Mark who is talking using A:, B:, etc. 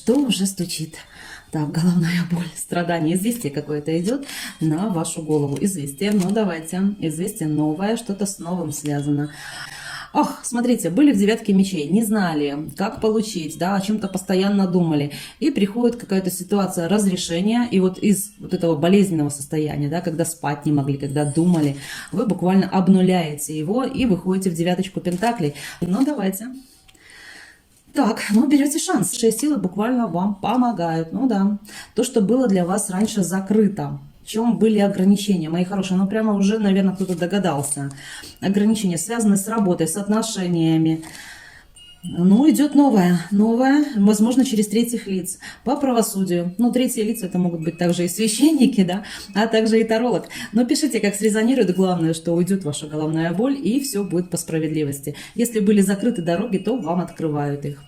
A: Что уже стучит? Так, головная боль, страдание, известие какое-то идет на вашу голову. Известие, ну давайте, известие новое, что-то с новым связано. Ох, смотрите, были в девятке мечей, не знали, как получить, да, о чем-то постоянно думали. И приходит какая-то ситуация разрешения, и вот из вот этого болезненного состояния, да, когда спать не могли, когда думали, вы буквально обнуляете его и выходите в девяточку пентаклей. Ну, давайте. Так, ну берете шанс. Высшие силы буквально вам помогают. Ну да, то, что было для вас раньше закрыто. В чем были ограничения, мои хорошие? Ну прямо уже, наверное, кто-то догадался. Ограничения связаны с работой, с отношениями. Ну, идет новое, возможно, через третьих лиц, по правосудию. Ну, третьи лица это могут быть также и священники, да, а также и таролог. Но пишите, как срезонирует, главное, что уйдет ваша головная боль, и все будет по справедливости. Если были закрыты дороги, то вам открывают их.